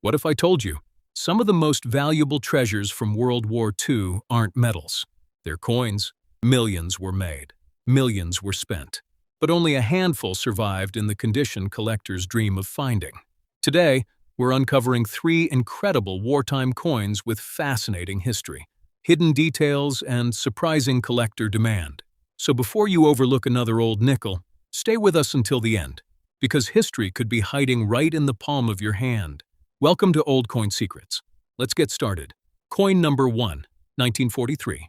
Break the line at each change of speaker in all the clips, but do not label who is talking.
What if I told you? Some of the most valuable treasures from World War II aren't metals. They're coins. Millions were made. Millions were spent. But only a handful survived in the condition collectors dream of finding. Today, we're uncovering 3 incredible wartime coins with fascinating history, hidden details, and surprising collector demand. So before you overlook another old nickel, stay with us until the end, because history could be hiding right in the palm of your hand. Welcome to Old Coin Secrets. Let's get started. Coin number 1, 1943.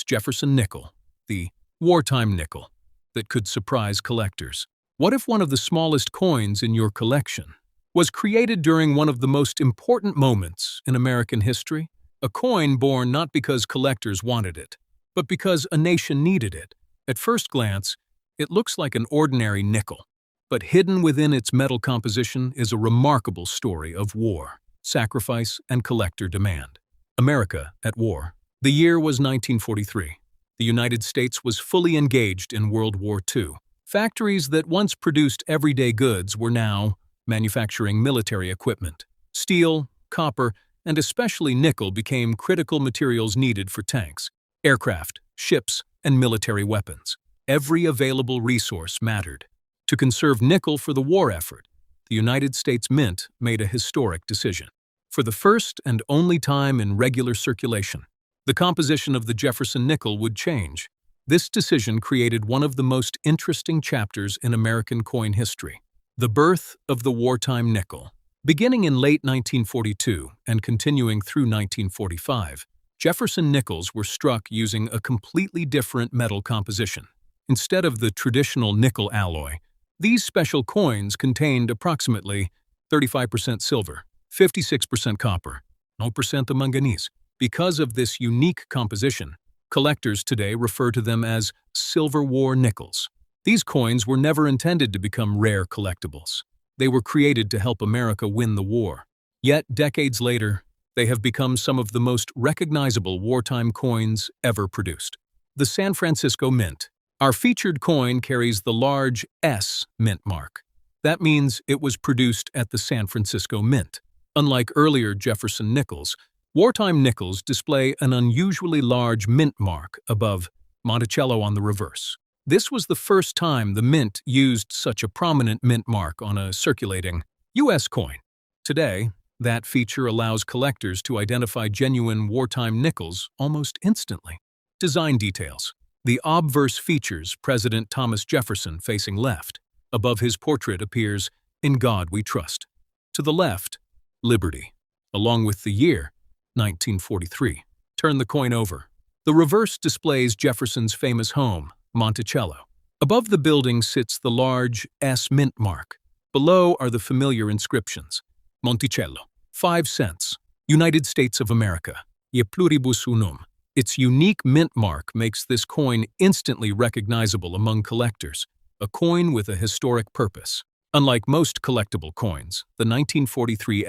Jefferson Nickel, the wartime nickel that could surprise collectors. What if one of the smallest coins in your collection was created during one of the most important moments in American history? A coin born not because collectors wanted it, but because a nation needed it. At first glance, it looks like an ordinary nickel. But hidden within its metal composition is a remarkable story of war, sacrifice, and collector demand. America at war. The year was 1943. The United States was fully engaged in World War II. Factories that once produced everyday goods were now manufacturing military equipment. Steel, copper, and especially nickel became critical materials needed for tanks, aircraft, ships, and military weapons. Every available resource mattered. To conserve nickel for the war effort, the United States Mint made a historic decision. For the first and only time in regular circulation, the composition of the Jefferson nickel would change. This decision created one of the most interesting chapters in American coin history, the birth of the wartime nickel. Beginning in late 1942 and continuing through 1945, Jefferson nickels were struck using a completely different metal composition. Instead of the traditional nickel alloy, these special coins contained approximately 35% silver, 56% copper, 0% of manganese. Because of this unique composition, collectors today refer to them as Silver War nickels. These coins were never intended to become rare collectibles. They were created to help America win the war. Yet, decades later, they have become some of the most recognizable wartime coins ever produced. The San Francisco Mint. Our featured coin carries the large S mint mark. That means it was produced at the San Francisco Mint. Unlike earlier Jefferson nickels, wartime nickels display an unusually large mint mark above Monticello on the reverse. This was the first time the Mint used such a prominent mint mark on a circulating U.S. coin. Today, that feature allows collectors to identify genuine wartime nickels almost instantly. Design details. The obverse features President Thomas Jefferson facing left. Above his portrait appears, "In God We Trust." To the left, Liberty, along with the year, 1943. Turn the coin over. The reverse displays Jefferson's famous home, Monticello. Above the building sits the large S mint mark. Below are the familiar inscriptions. Monticello, 5 cents. United States of America, e pluribus unum. Its unique mint mark makes this coin instantly recognizable among collectors, a coin with a historic purpose. Unlike most collectible coins, the 1943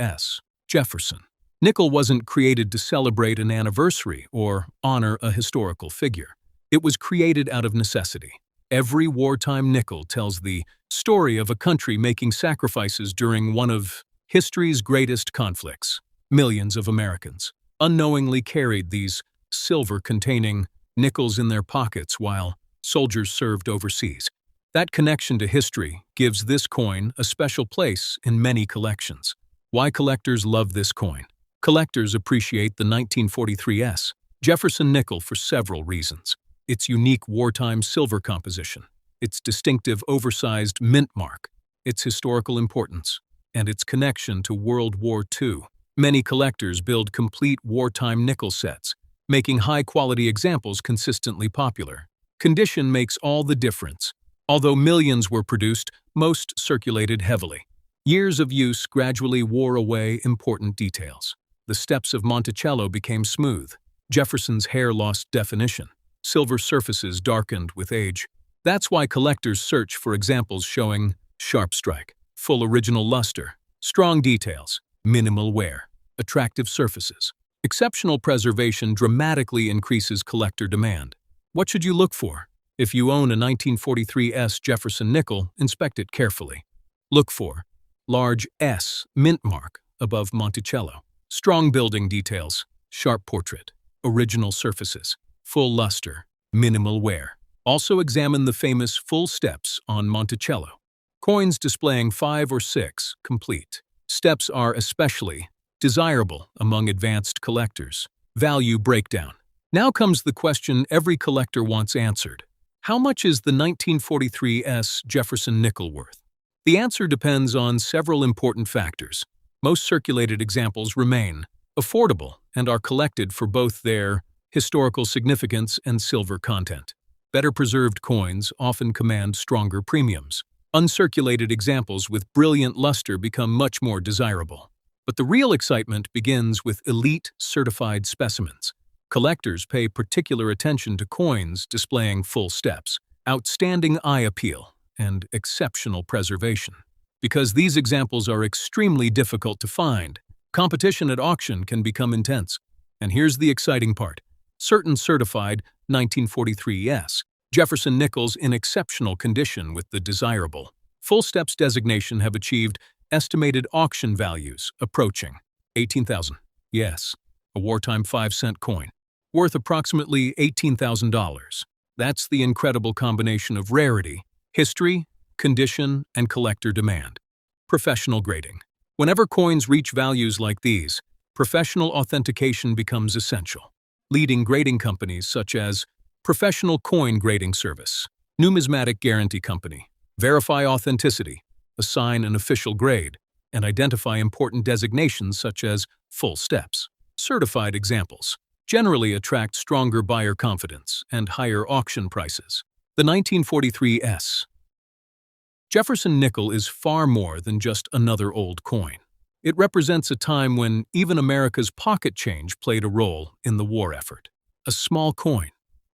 Jefferson nickel wasn't created to celebrate an anniversary or honor a historical figure. It was created out of necessity. Every wartime nickel tells the story of a country making sacrifices during one of history's greatest conflicts. Millions of Americans unknowingly carried these silver-containing nickels in their pockets while soldiers served overseas. That connection to history gives this coin a special place in many collections. Why collectors love this coin? Collectors appreciate the 1943 Jefferson nickel for several reasons. Its unique wartime silver composition, its distinctive oversized mint mark, its historical importance, and its connection to World War II. Many collectors build complete wartime nickel sets, making high-quality examples consistently popular. Condition makes all the difference. Although millions were produced, most circulated heavily. Years of use gradually wore away important details. The steps of Monticello became smooth. Jefferson's hair lost definition. Silver surfaces darkened with age. That's why collectors search for examples showing sharp strike, full original luster, strong details, minimal wear, attractive surfaces. Exceptional preservation dramatically increases collector demand. What should you look for? If you own a 1943 Jefferson nickel, inspect it carefully. Look for large S mint mark above Monticello. Strong building details, sharp portrait, original surfaces, full luster, minimal wear. Also examine the famous full steps on Monticello. Coins displaying 5 or 6, complete. Steps are especially desirable among advanced collectors. Value breakdown. Now comes the question every collector wants answered. How much is the 1943 Jefferson Nickel worth? The answer depends on several important factors. Most circulated examples remain affordable and are collected for both their historical significance and silver content. Better preserved coins often command stronger premiums. Uncirculated examples with brilliant luster become much more desirable. But the real excitement begins with elite certified specimens. Collectors pay particular attention to coins displaying full steps, outstanding eye appeal, and exceptional preservation. Because these examples are extremely difficult to find, competition at auction can become intense. And here's the exciting part. Certain certified 1943 Jefferson Nickels in exceptional condition with the desirable full steps designation have achieved estimated auction values approaching $18,000. Yes, a wartime 5-cent coin, worth approximately $18,000. That's the incredible combination of rarity, history, condition, and collector demand. Professional grading. Whenever coins reach values like these, professional authentication becomes essential. Leading grading companies such as Professional Coin Grading Service, Numismatic Guarantee Company, verify authenticity, assign an official grade, and identify important designations such as full steps. Certified examples generally attract stronger buyer confidence and higher auction prices. The 1943 Jefferson Nickel is far more than just another old coin. It represents a time when even America's pocket change played a role in the war effort. A small coin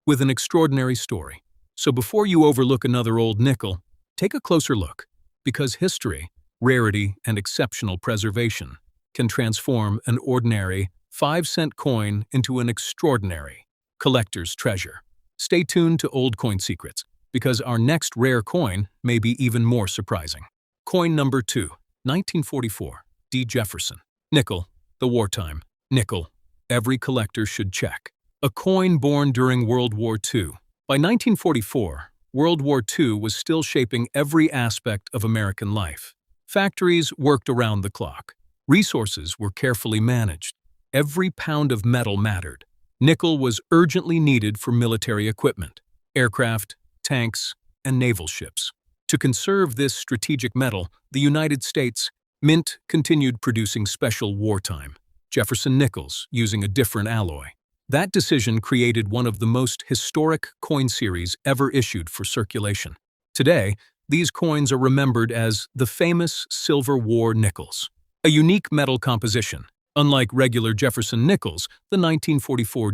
with an extraordinary story. So before you overlook another old nickel, take a closer look, because history, rarity, and exceptional preservation can transform an ordinary 5-cent coin into an extraordinary collector's treasure. Stay tuned to Old Coin Secrets, because our next rare coin may be even more surprising. Coin number 2, 1944, D. Jefferson Nickel, the wartime nickel every collector should check. A coin born during World War II. By 1944, World War II was still shaping every aspect of American life. Factories worked around the clock. Resources were carefully managed. Every pound of metal mattered. Nickel was urgently needed for military equipment, aircraft, tanks, and naval ships. To conserve this strategic metal, the United States Mint continued producing special wartime Jefferson Nickels using a different alloy. That decision created one of the most historic coin series ever issued for circulation. Today, these coins are remembered as the famous Silver War nickels, a unique metal composition. Unlike regular Jefferson Nickels, the 1944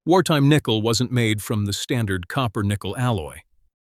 wartime nickel wasn't made from the standard copper-nickel alloy.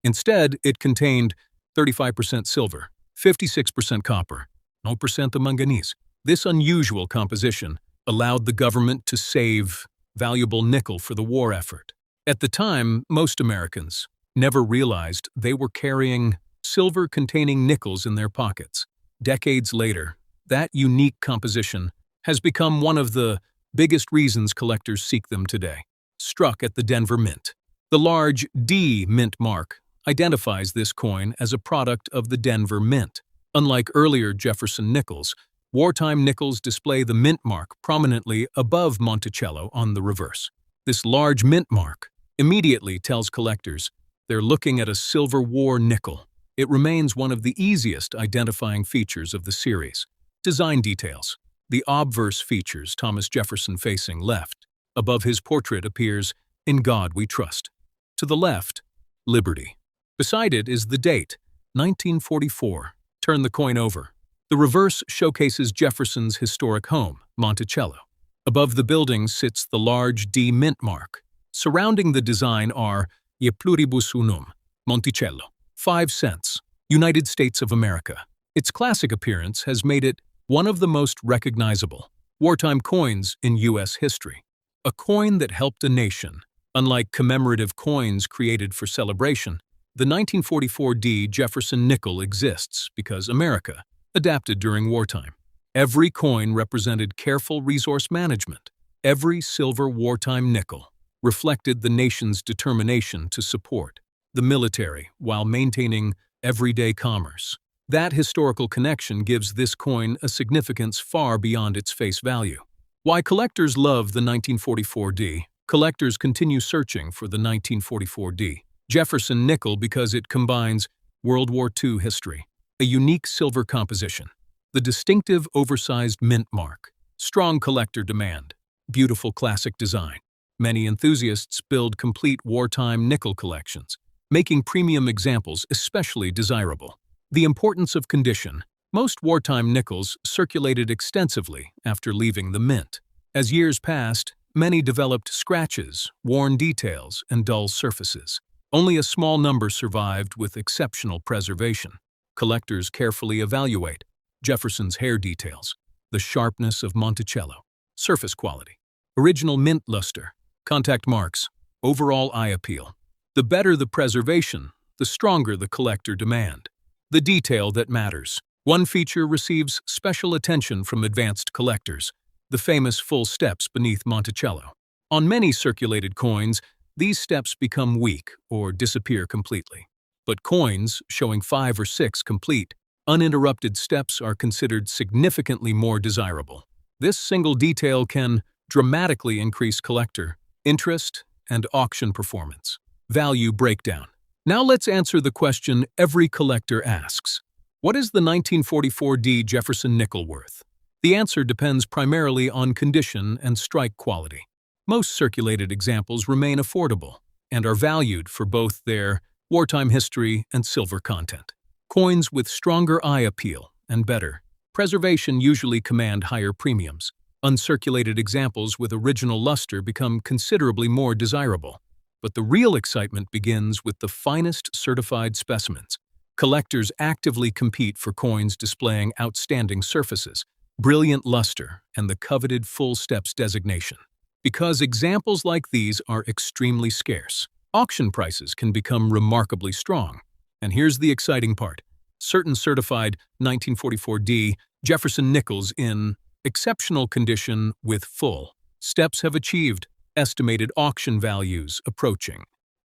Instead, it contained 35% silver, 56% copper, 0% of manganese. This unusual composition allowed the government to save valuable nickel for the war effort. At the time, most Americans never realized they were carrying silver-containing nickels in their pockets. Decades later, that unique composition has become one of the biggest reasons collectors seek them today. Struck at the Denver Mint. The large D mint mark identifies this coin as a product of the Denver Mint. Unlike earlier Jefferson Nickels, wartime nickels display the mint mark prominently above Monticello on the reverse. This large mint mark immediately tells collectors they're looking at a Silver War nickel. It remains one of the easiest identifying features of the series. Design details. The obverse features Thomas Jefferson facing left. Above his portrait appears, "In God We Trust." To the left, Liberty. Beside it is the date, 1944. Turn the coin over. The reverse showcases Jefferson's historic home, Monticello. Above the building sits the large D mint mark. Surrounding the design are "Je pluribus unum," Monticello, 5 cents, United States of America. Its classic appearance has made it one of the most recognizable wartime coins in U.S. history. A coin that helped a nation. Unlike commemorative coins created for celebration, the 1944 D Jefferson Nickel exists because America adapted during wartime. Every coin represented careful resource management. Every silver wartime nickel reflected the nation's determination to support the military while maintaining everyday commerce. That historical connection gives this coin a significance far beyond its face value. Why collectors love the 1944D? Collectors continue searching for the 1944D Jefferson Nickel because it combines World War II history, a unique silver composition, the distinctive oversized mint mark, strong collector demand, beautiful classic design. Many enthusiasts build complete wartime nickel collections, making premium examples especially desirable. The importance of condition. Most wartime nickels circulated extensively after leaving the mint. As years passed, many developed scratches, worn details, and dull surfaces. Only a small number survived with exceptional preservation. Collectors carefully evaluate Jefferson's hair details, the sharpness of Monticello, surface quality, original mint luster, contact marks, overall eye appeal. The better the preservation, the stronger the collector demand. The detail that matters. One feature receives special attention from advanced collectors, the famous full steps beneath Monticello. On many circulated coins, these steps become weak or disappear completely. But coins showing 5 or 6 complete, uninterrupted steps are considered significantly more desirable. This single detail can dramatically increase collector interest and auction performance. Value breakdown. Now let's answer the question every collector asks. What is the 1944D Jefferson Nickel worth? The answer depends primarily on condition and strike quality. Most circulated examples remain affordable and are valued for both their wartime history and silver content. Coins with stronger eye appeal and better preservation usually command higher premiums. Uncirculated examples with original luster become considerably more desirable. But the real excitement begins with the finest certified specimens. Collectors actively compete for coins displaying outstanding surfaces, brilliant luster, and the coveted full steps designation. Because examples like these are extremely scarce, auction prices can become remarkably strong. And here's the exciting part. Certain certified 1944D Jefferson nickels in exceptional condition with full steps have achieved estimated auction values approaching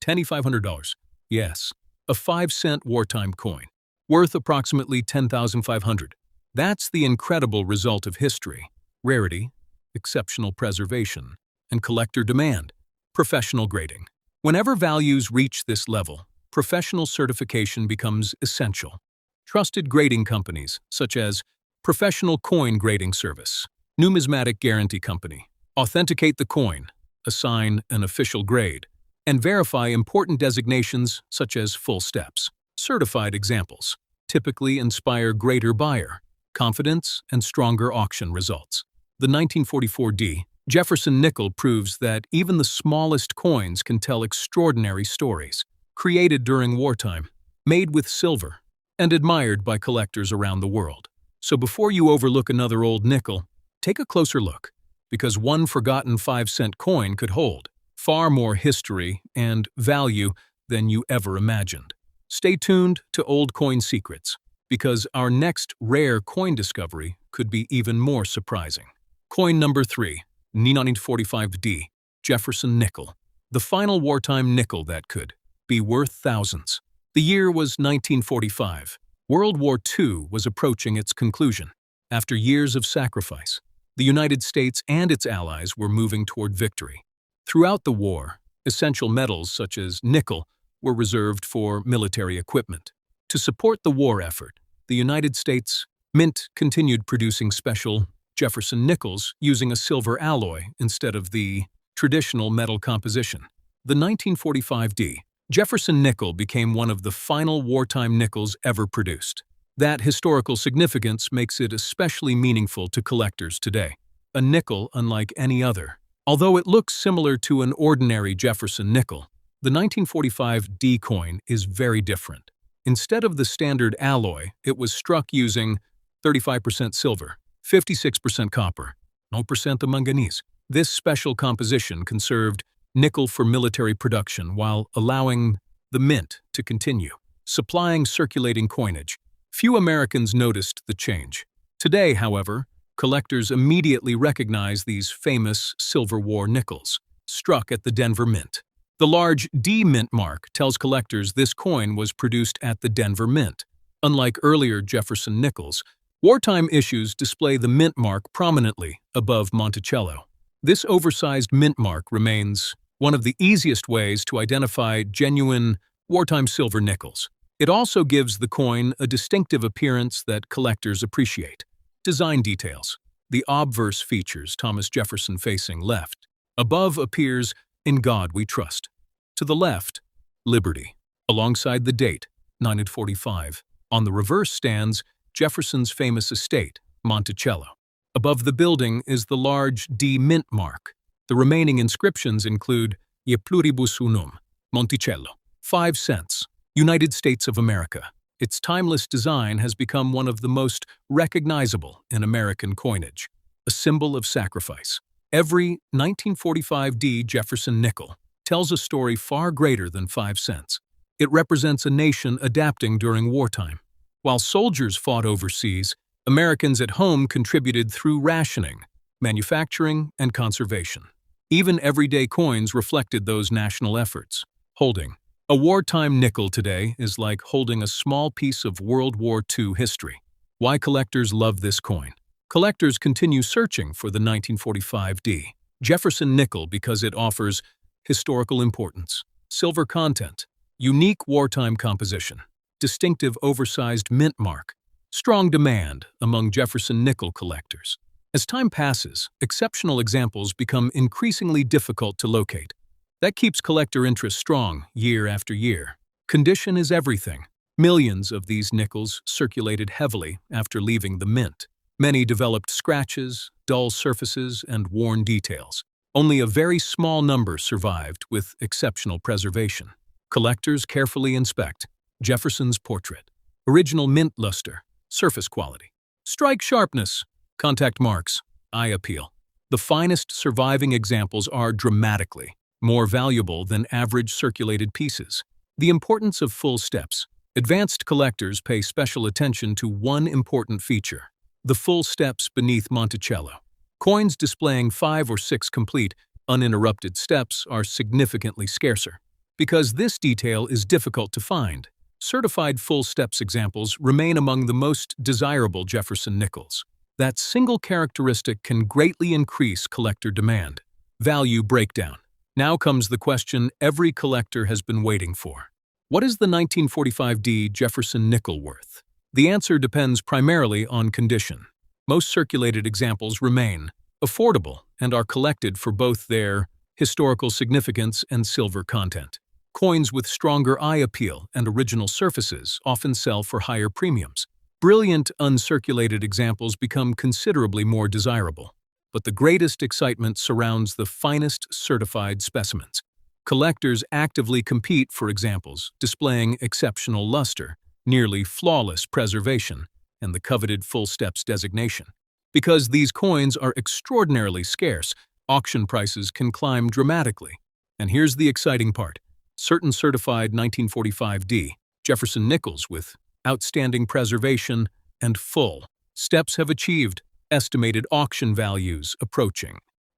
$2,500. Yes, a 5-cent wartime coin, worth approximately $10,500. That's the incredible result of history, rarity, exceptional preservation, and collector demand, professional grading. Whenever values reach this level, professional certification becomes essential. Trusted grading companies, such as Professional Coin Grading Service, Numismatic Guarantee Company, authenticate the coin, assign an official grade, and verify important designations such as full steps. Certified examples typically inspire greater buyer confidence and stronger auction results. The 1944D Jefferson Nickel proves that even the smallest coins can tell extraordinary stories, created during wartime, made with silver, and admired by collectors around the world. So before you overlook another old nickel, take a closer look, because one forgotten 5-cent coin could hold far more history and value than you ever imagined. Stay tuned to Old Coin Secrets, because our next rare coin discovery could be even more surprising. Coin number 3, 1945D Jefferson Nickel, the final wartime nickel that could be worth thousands. The year was 1945. World War II was approaching its conclusion. After years of sacrifice, the United States and its allies were moving toward victory. Throughout the war, essential metals such as nickel were reserved for military equipment. To support the war effort, the United States Mint continued producing special Jefferson nickels using a silver alloy instead of the traditional metal composition. The 1945D Jefferson Nickel became one of the final wartime nickels ever produced. That historical significance makes it especially meaningful to collectors today. A nickel unlike any other. Although it looks similar to an ordinary Jefferson nickel, the 1945D coin is very different. Instead of the standard alloy, it was struck using 35% silver, 56% copper, 0% manganese. This special composition conserved nickel for military production while allowing the mint to continue supplying circulating coinage. Few Americans noticed the change. Today, however, Collectors immediately recognize these famous Silver War nickels, struck at the Denver Mint. The large D mint mark tells collectors this coin was produced at the Denver Mint. Unlike earlier Jefferson nickels, wartime issues display the mint mark prominently above Monticello. This oversized mint mark remains one of the easiest ways to identify genuine wartime silver nickels. It also gives the coin a distinctive appearance that collectors appreciate. Design details. The obverse features Thomas Jefferson facing left. Above appears "In God We Trust." To the left, Liberty, alongside the date, 945. On the reverse stands Jefferson's famous estate, Monticello. Above the building is the large D mint mark. The remaining inscriptions include "Je pluribus unum, Monticello," 5 cents, United States of America. Its timeless design has become one of the most recognizable in American coinage, a symbol of sacrifice. Every 1945 D Jefferson nickel tells a story far greater than 5 cents. It represents a nation adapting during wartime. While soldiers fought overseas, Americans at home contributed through rationing, manufacturing, and conservation. Even everyday coins reflected those national efforts. Holding a wartime nickel today is like holding a small piece of World War II history. Why collectors love this coin? Collectors continue searching for the 1945 D Jefferson nickel because it offers historical importance, silver content, unique wartime composition, distinctive oversized mint mark, strong demand among Jefferson nickel collectors. As time passes, exceptional examples become increasingly difficult to locate. That keeps collector interest strong year after year. Condition is everything. Millions of these nickels circulated heavily after leaving the mint. Many developed scratches, dull surfaces, and worn details. Only a very small number survived with exceptional preservation. Collectors carefully inspect Jefferson's portrait, original mint luster, surface quality, strike sharpness, contact marks, eye appeal. The finest surviving examples are dramatically more valuable than average circulated pieces. The importance of full steps. Advanced collectors pay special attention to one important feature: the full steps beneath Monticello. Coins displaying 5 or 6 complete, uninterrupted steps are significantly scarcer. Because this detail is difficult to find, certified full steps examples remain among the most desirable Jefferson nickels. That single characteristic can greatly increase collector demand. Value breakdown. Now comes the question every collector has been waiting for. What is the 1945 D Jefferson nickel worth? The answer depends primarily on condition. Most circulated examples remain affordable and are collected for both their historical significance and silver content. Coins with stronger eye appeal and original surfaces often sell for higher premiums. Brilliant uncirculated examples become considerably more desirable. But the greatest excitement surrounds the finest certified specimens. Collectors actively compete for examples displaying exceptional luster, nearly flawless preservation, and the coveted full steps designation. Because these coins are extraordinarily scarce, auction prices can climb dramatically. And here's the exciting part. Certain certified 1945 D Jefferson nickels with outstanding preservation and full steps have achieved estimated auction values approaching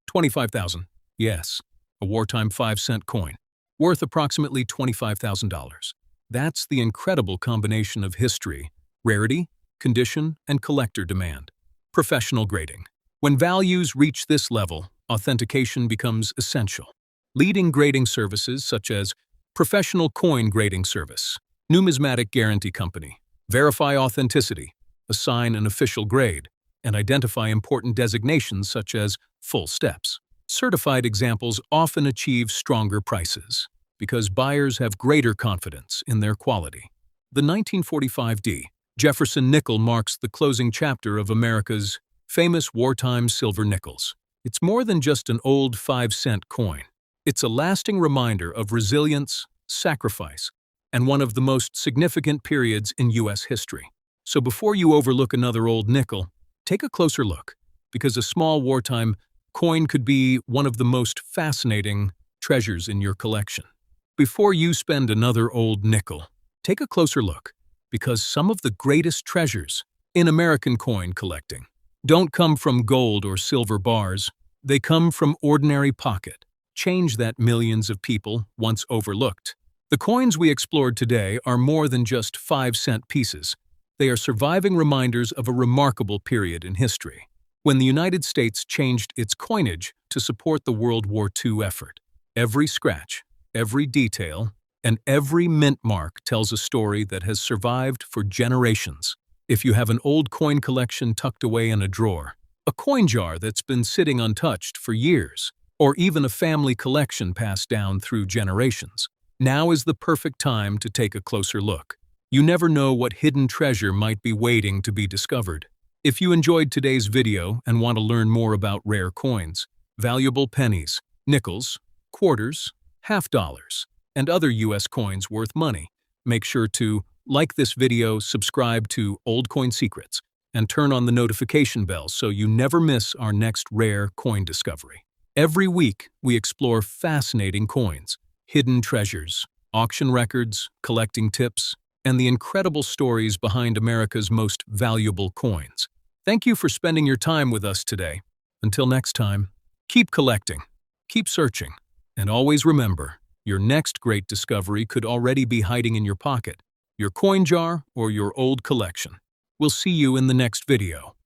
$25,000. Yes, a wartime 5-cent coin, worth approximately $25,000. That's the incredible combination of history, rarity, condition, and collector demand. Professional grading. When values reach this level, authentication becomes essential. Leading grading services such as Professional Coin Grading Service, Numismatic Guarantee Company, verify authenticity, assign an official grade, and identify important designations such as full steps. Certified examples often achieve stronger prices because buyers have greater confidence in their quality. The 1945 D Jefferson nickel marks the closing chapter of America's famous wartime silver nickels. It's more than just an old 5-cent coin. It's a lasting reminder of resilience, sacrifice, and one of the most significant periods in U.S. history. So before you overlook another old nickel, take a closer look, because a small wartime coin could be one of the most fascinating treasures in your collection. Before you spend another old nickel, take a closer look, because some of the greatest treasures in American coin collecting don't come from gold or silver bars. They come from ordinary pocket. Change that millions of people once overlooked. The coins we explored today are more than just 5-cent pieces. They are surviving reminders of a remarkable period in history, when the United States changed its coinage to support the World War II effort. Every scratch, every detail, and every mint mark tells a story that has survived for generations. If you have an old coin collection tucked away in a drawer, a coin jar that's been sitting untouched for years, or even a family collection passed down through generations, now is the perfect time to take a closer look. You never know what hidden treasure might be waiting to be discovered. If you enjoyed today's video and want to learn more about rare coins, valuable pennies, nickels, quarters, half dollars, and other U.S. coins worth money, make sure to like this video, subscribe to Old Coin Secrets, and turn on the notification bell so you never miss our next rare coin discovery. Every week, we explore fascinating coins, hidden treasures, auction records, collecting tips, and the incredible stories behind America's most valuable coins. Thank you for spending your time with us today. Until next time, keep collecting, keep searching, and always remember, your next great discovery could already be hiding in your pocket, your coin jar, or your old collection. We'll see you in the next video.